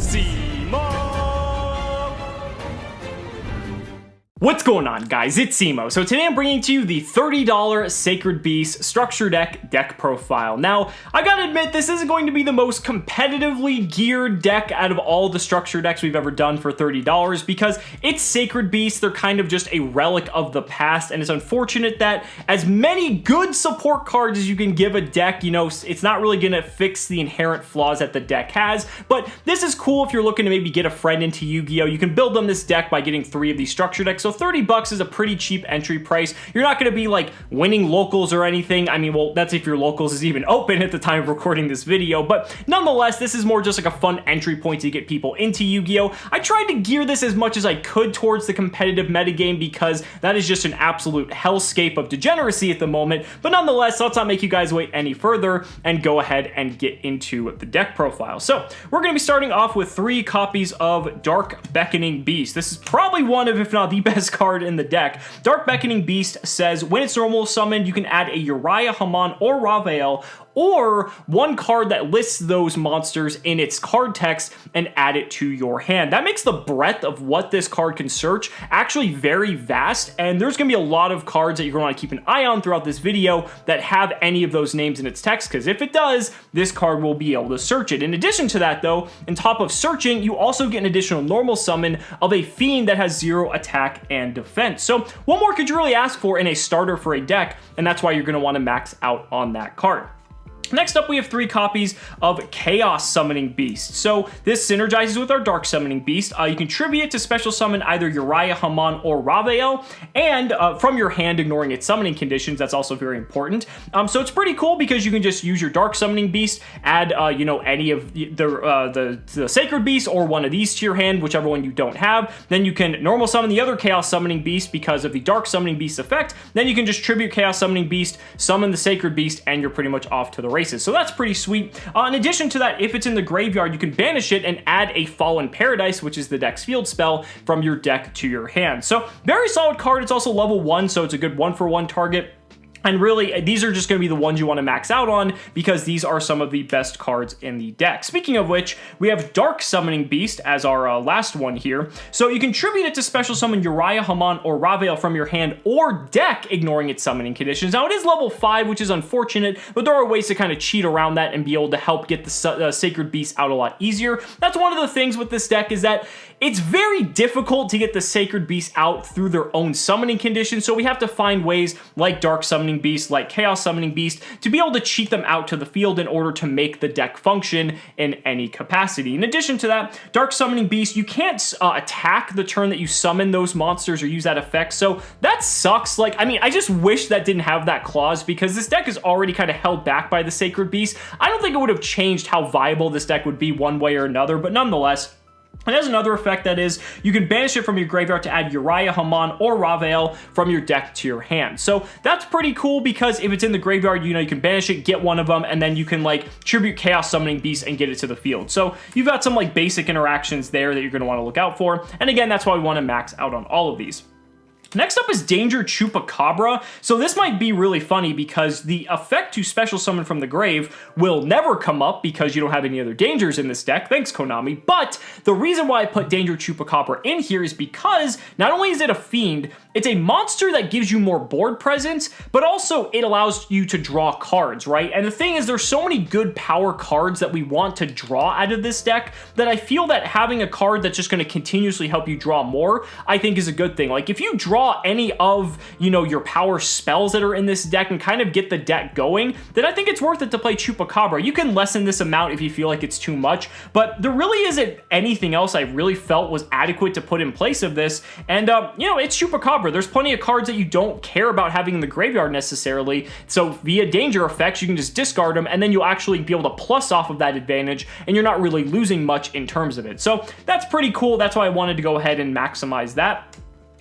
Cimoooooooo! What's going on, guys? It's Cimoooooooo. So today I'm bringing to you the $30 Sacred Beast Structure Deck profile. Now, I gotta admit, this isn't going to be the most competitively geared deck out of all the structure decks we've ever done for $30 because it's Sacred Beast. They're kind of just a relic of the past, and it's unfortunate that as many good support cards as you can give a deck, you know, it's not really gonna fix the inherent flaws that the deck has, but this is cool if you're looking to maybe get a friend into Yu-Gi-Oh! You can build them this deck by getting 3 of these structure decks. So 30 bucks is a pretty cheap entry price. You're not going to be like winning locals or anything. I mean, well, that's if your locals is even open at the time of recording this video, but nonetheless, this is more just like a fun entry point to get people into Yu-Gi-Oh! I tried to gear this as much as I could towards the competitive metagame because that is just an absolute hellscape of degeneracy at the moment, but nonetheless, let's not make you guys wait any further and go ahead and get into the deck profile. So, we're going to be starting off with 3 copies of Dark Beckoning Beast. This is probably one of, if not the best card in the deck. Dark Beckoning Beast says when it's normal summoned, you can add a Yu-GiOh, Haman, or Raphael, or one card that lists those monsters in its card text and add it to your hand. That makes the breadth of what this card can search actually very vast, and there's going to be a lot of cards that you're going to want to keep an eye on throughout this video that have any of those names in its text, because if it does, this card will be able to search it. In addition to that, though, on top of searching, you also get an additional normal summon of a Fiend that has 0 attack and defense. So what more could you really ask for in a starter for a deck, and that's why you're going to want to max out on that card. Next up, we have 3 copies of Chaos Summoning Beast. So this synergizes with our Dark Summoning Beast. You can tribute it to special summon either Yu-GiOh, Haman, or Raphael, and from your hand, ignoring its summoning conditions. That's also very important. So it's pretty cool because you can just use your Dark Summoning Beast, add you know, any of the Sacred Beast or one of these to your hand, whichever one you don't have. Then you can normal summon the other Chaos Summoning Beast because of the Dark Summoning Beast effect. Then you can just tribute Chaos Summoning Beast, summon the Sacred Beast, and you're pretty much off to the races. So that's pretty sweet. In addition to that, if it's in the graveyard, you can banish it and add a Fallen Paradise, which is the deck's field spell, from your deck to your hand. So very solid card. It's also level 1, so it's a good 1-for-1 target. And really, these are just going to be the ones you want to max out on because these are some of the best cards in the deck. Speaking of which, we have Dark Summoning Beast as our last one here. So you can tribute it to special summon Yu-GiOh, Haman, or Raphael from your hand or deck, ignoring its summoning conditions. Now, it is level 5, which is unfortunate, but there are ways to kind of cheat around that and be able to help get the Sacred Beast out a lot easier. That's one of the things with this deck is that it's very difficult to get the Sacred Beast out through their own summoning conditions, so we have to find ways like Dark Summoning Beast, like Chaos Summoning Beast, to be able to cheat them out to the field in order to make the deck function in any capacity. In addition to that, Dark Summoning Beast, you can't attack the turn that you summon those monsters or use that effect, so that sucks. Like, I mean, I just wish that didn't have that clause because this deck is already kind of held back by the Sacred Beast. I don't think it would have changed how viable this deck would be one way or another, but nonetheless, it has another effect that is, you can banish it from your graveyard to add Yu-GiOh, Haman, or Raphael from your deck to your hand. So that's pretty cool because if it's in the graveyard, you know, you can banish it, get one of them, and then you can like tribute Chaos Summoning Beast and get it to the field. So you've got some like basic interactions there that you're going to want to look out for. And again, that's why we want to max out on all of these. Next up is Danger Chupacabra. So this might be really funny because the effect to special summon from the grave will never come up because you don't have any other dangers in this deck. Thanks, Konami. But the reason why I put Danger Chupacabra in here is because not only is it a fiend, it's a monster that gives you more board presence, but also it allows you to draw cards, right? And the thing is, there's so many good power cards that we want to draw out of this deck that I feel that having a card that's just going to continuously help you draw more, I think is a good thing. Like if you draw any of, you know, your power spells that are in this deck and kind of get the deck going, then I think it's worth it to play Chupacabra. You can lessen this amount if you feel like it's too much, but there really isn't anything else I really felt was adequate to put in place of this. And, you know, it's Chupacabra. There's plenty of cards that you don't care about having in the graveyard necessarily. So via danger effects, you can just discard them and then you'll actually be able to plus off of that advantage and you're not really losing much in terms of it. So that's pretty cool. That's why I wanted to go ahead and maximize that.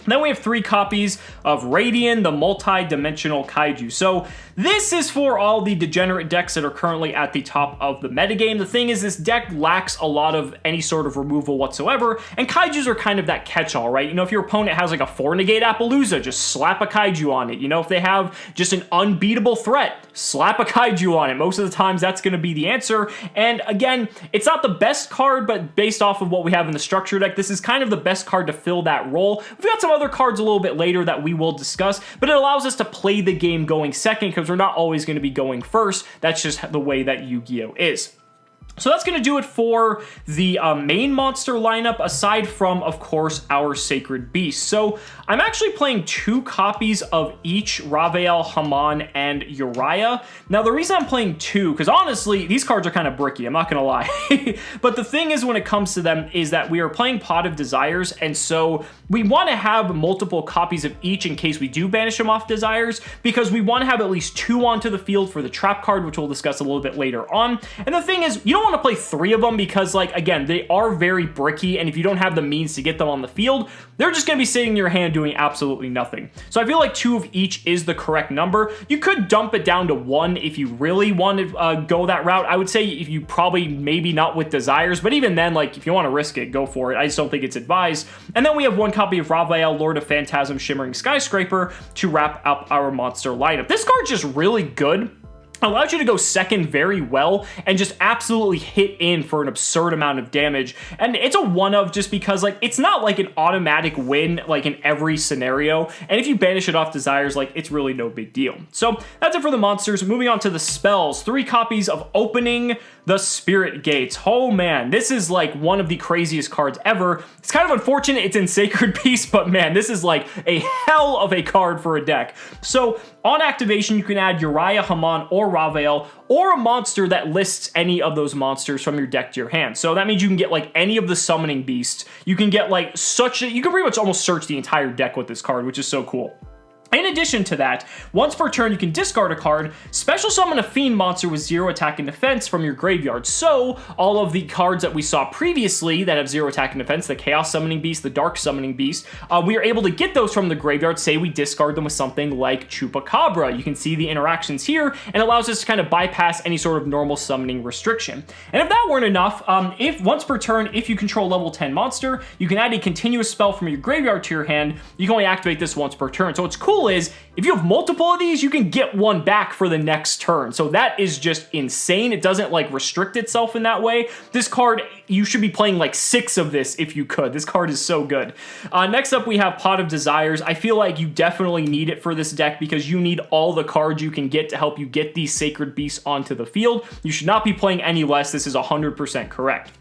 Then we have 3 copies of Radian, the multi-dimensional kaiju. So this is for all the degenerate decks that are currently at the top of the metagame. The thing is, this deck lacks a lot of any sort of removal whatsoever, and kaijus are kind of that catch-all, right? You know, if your opponent has like a 4-negate Appaloosa, just slap a kaiju on it. You know, if they have just an unbeatable threat, slap a kaiju on it. Most of the times that's going to be the answer. And again, it's not the best card, but based off of what we have in the structure deck, this is kind of the best card to fill that role. We've got some other cards a little bit later that we will discuss, but it allows us to play the game going second because we're not always going to be going first. That's just the way that Yu-Gi-Oh is. So that's going to do it for the main monster lineup, aside from, of course, our Sacred Beast. So I'm actually playing 2 copies of each Raphael, Haman, and Uriah. Now, the reason I'm playing 2, because honestly, these cards are kind of bricky, I'm not going to lie. But the thing is, when it comes to them, is that we are playing Pot of Desires, and so we want to have multiple copies of each in case we do banish them off Desires, because we want to have at least 2 onto the field for the trap card, which we'll discuss a little bit later on. And the thing is, you don't want to play 3 of them because, like, again, they are very bricky, and if you don't have the means to get them on the field, they're just going to be sitting in your hand doing absolutely nothing. So I feel like 2 of each is the correct number. You could dump it down to 1 if you really want to go that route. I would say if you probably maybe not with Desires, but even then, like, if you want to risk it, go for it. I just don't think it's advised. And then we have 1 copy of Raphael, Lord of Phantasm, Shimmering Skyscraper to wrap up our monster lineup. This card's just really good. Allows you to go second very well and just absolutely hit in for an absurd amount of damage. And it's a one of just because, like, it's not like an automatic win like in every scenario, and if you banish it off Desires, like, it's really no big deal. So that's it for the monsters. Moving on to the spells. 3 copies of Opening the Spirit Gates. Oh man, this is like one of the craziest cards ever. It's kind of unfortunate it's in Sacred Beast, but man, this is like a hell of a card for a deck. So on activation, you can add Uriah, Haman, or Raphael, or a monster that lists any of those monsters from your deck to your hand. So that means you can get like any of the summoning beasts. You can get like you can pretty much almost search the entire deck with this card, which is so cool. In addition to that, once per turn, you can discard a card, special summon a Fiend monster with 0 attack and defense from your graveyard. So, all of the cards that we saw previously that have 0 attack and defense, the Chaos Summoning Beast, the Dark Summoning Beast, we are able to get those from the graveyard. Say we discard them with something like Chupacabra. You can see the interactions here, and allows us to kind of bypass any sort of normal summoning restriction. And if that weren't enough, if once per turn, if you control level 10 monster, you can add a continuous spell from your graveyard to your hand. You can only activate this once per turn. So what's cool is if you have multiple of these, you can get one back for the next turn. So that is just insane. It doesn't like restrict itself in that way. This card, you should be playing like 6 of this if you could. This card is so good. Next up, we have Pot of Desires. I feel like you definitely need it for this deck because you need all the cards you can get to help you get these Sacred Beasts onto the field. You should not be playing any less. This is 100% correct.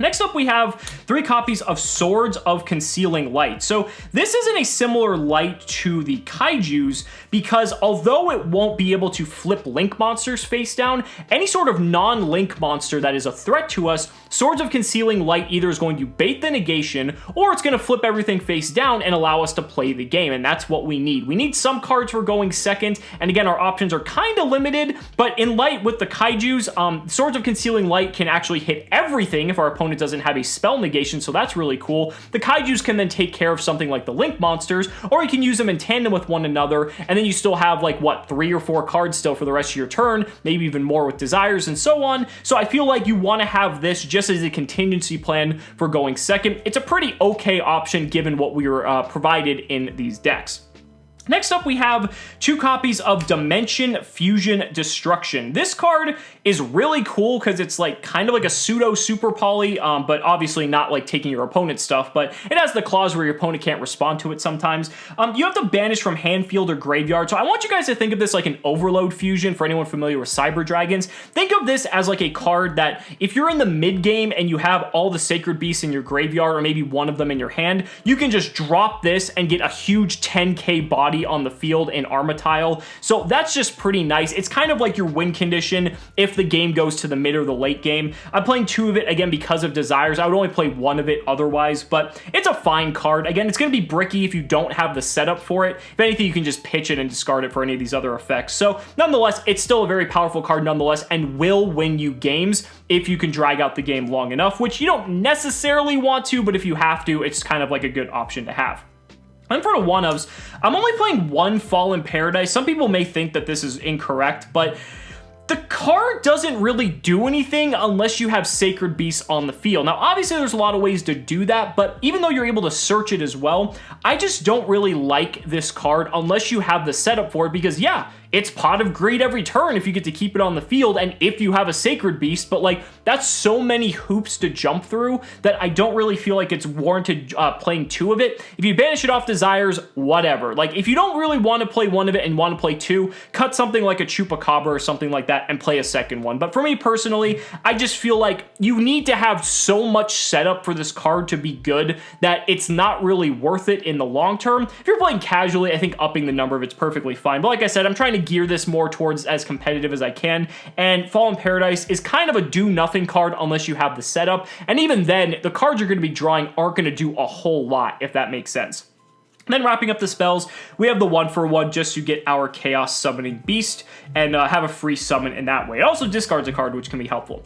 Next up, we have 3 copies of Swords of Concealing Light. So this is in a similar light to the Kaijus because although it won't be able to flip Link monsters face down, any sort of non-Link monster that is a threat to us, Swords of Concealing Light either is going to bait the negation or it's going to flip everything face down and allow us to play the game, and that's what we need. We need some cards for going second, and again, our options are kind of limited, but in light with the Kaijus, Swords of Concealing Light can actually hit everything if our opponent doesn't have a spell negation, so that's really cool. The Kaijus can then take care of something like the Link monsters, or you can use them in tandem with one another, and then you still have like, what, 3 or 4 cards still for the rest of your turn, maybe even more with Desires and so on. So I feel like you want to have this just as a contingency plan for going second. It's a pretty okay option given what we were provided in these decks. Next up, we have 2 copies of Dimension Fusion Destruction. This card is really cool because it's like kind of like a pseudo super poly, but obviously not like taking your opponent's stuff, but it has the clause where your opponent can't respond to it sometimes. You have to banish from hand, field, or graveyard, so I want you guys to think of this like an Overload Fusion for anyone familiar with Cyber Dragons. Think of this as like a card that if you're in the mid game and you have all the Sacred Beasts in your graveyard or maybe one of them in your hand, you can just drop this and get a huge 10k body on the field in Armatile. So that's just pretty nice. It's kind of like your win condition if the game goes to the mid or the late game. I'm playing 2 of it again because of Desires. I would only play 1 of it otherwise, but it's a fine card. Again, it's going to be bricky if you don't have the setup for it. If anything, you can just pitch it and discard it for any of these other effects. So nonetheless, it's still a very powerful card nonetheless and will win you games if you can drag out the game long enough, which you don't necessarily want to, but if you have to, it's kind of like a good option to have. And for the one-ofs, I'm only playing one Fallen Paradise. Some people may think that this is incorrect, but the card doesn't really do anything unless you have Sacred Beasts on the field. Now, obviously, there's a lot of ways to do that, but even though you're able to search it as well, I just don't really like this card unless you have the setup for it, because yeah, it's Pot of Greed every turn if you get to keep it on the field and if you have a Sacred Beast, but like, that's so many hoops to jump through that I don't really feel like it's warranted playing two of it. If you banish it off Desires, whatever. Like, if you don't really want to play one of it and want to play two, cut something like a Chupacabra or something like that and play a second one. But for me personally, I just feel like you need to have so much setup for this card to be good that it's not really worth it in the long term. If you're playing casually, I think upping the number of it's perfectly fine. But like I said, I'm trying to gear this more towards as competitive as I can, and Fallen Paradise is kind of a do-nothing card unless you have the setup, and even then, the cards you're going to be drawing aren't going to do a whole lot, if that makes sense. Then wrapping up the spells, we have the 1-for-1 just to get our Chaos Summoning Beast and have a free summon in that way. It also discards a card, which can be helpful.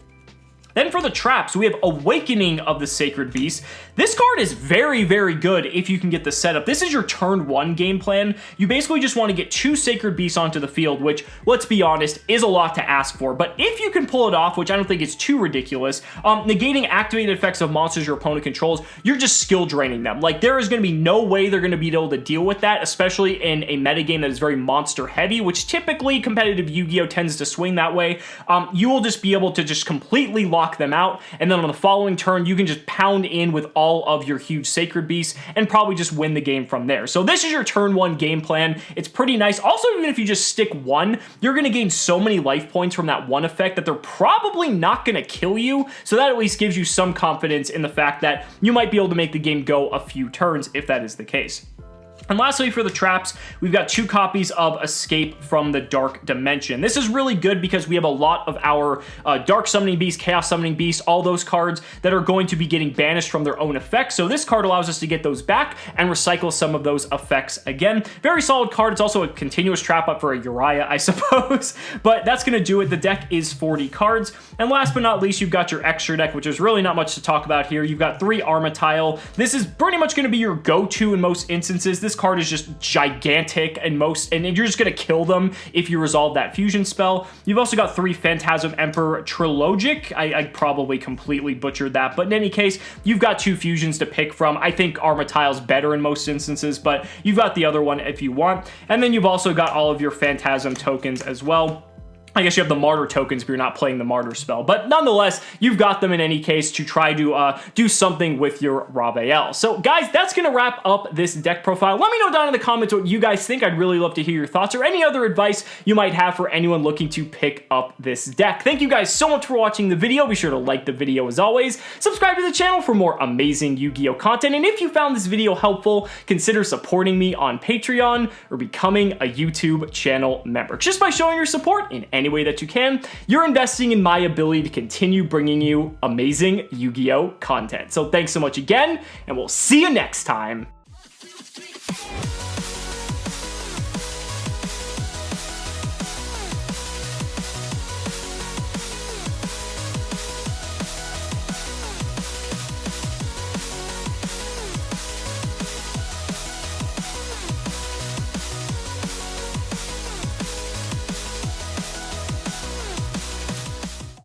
Then for the traps, we have Awakening of the Sacred Beast. This card is very, very good if you can get the setup. This is your turn 1 game plan. You basically just want to get 2 Sacred Beasts onto the field, which, let's be honest, is a lot to ask for. But if you can pull it off, which I don't think is too ridiculous, negating activated effects of monsters your opponent controls, you're just skill draining them. Like, there is going to be no way they're going to be able to deal with that, especially in a metagame that is very monster heavy, which typically competitive Yu-Gi-Oh tends to swing that way. You will just be able to just completely lock them out, and then on the following turn, you can just pound in with all of your huge Sacred Beasts and probably just win the game from there. So this is your turn 1 game plan. It's pretty nice. Also, even if you just stick 1, you're going to gain so many life points from that 1 effect that they're probably not going to kill you, so that at least gives you some confidence in the fact that you might be able to make the game go a few turns if that is the case. And lastly, for the traps, we've got 2 copies of Escape from the Dark Dimension. This is really good because we have a lot of our Dark Summoning Beast, Chaos Summoning Beast, all those cards that are going to be getting banished from their own effects. So this card allows us to get those back and recycle some of those effects again. Very solid card. It's also a continuous trap up for a Uriah, I suppose. But that's going to do it. The deck is 40 cards. And last but not least, you've got your extra deck, which is really not much to talk about here. You've got 3 Armatile. This is pretty much going to be your go-to in most instances. This card is just gigantic and you're just going to kill them if you resolve that fusion spell. You've also got 3 Phantasm Emperor Trilogic. I probably completely butchered that, but in any case, you've got 2 fusions to pick from. I think Armatile's better in most instances, but you've got the other one if you want. And then you've also got all of your Phantasm tokens as well. I guess you have the Martyr tokens if you're not playing the Martyr spell. But nonetheless, you've got them in any case to try to do something with your Ravel. So guys, that's going to wrap up this deck profile. Let me know down in the comments what you guys think. I'd really love to hear your thoughts or any other advice you might have for anyone looking to pick up this deck. Thank you guys so much for watching the video. Be sure to like the video as always. Subscribe to the channel for more amazing Yu-Gi-Oh content. And if you found this video helpful, consider supporting me on Patreon or becoming a YouTube channel member. Just by showing your support in any way that you can, you're investing in my ability to continue bringing you amazing Yu-Gi-Oh content. So thanks so much again, and we'll see you next time.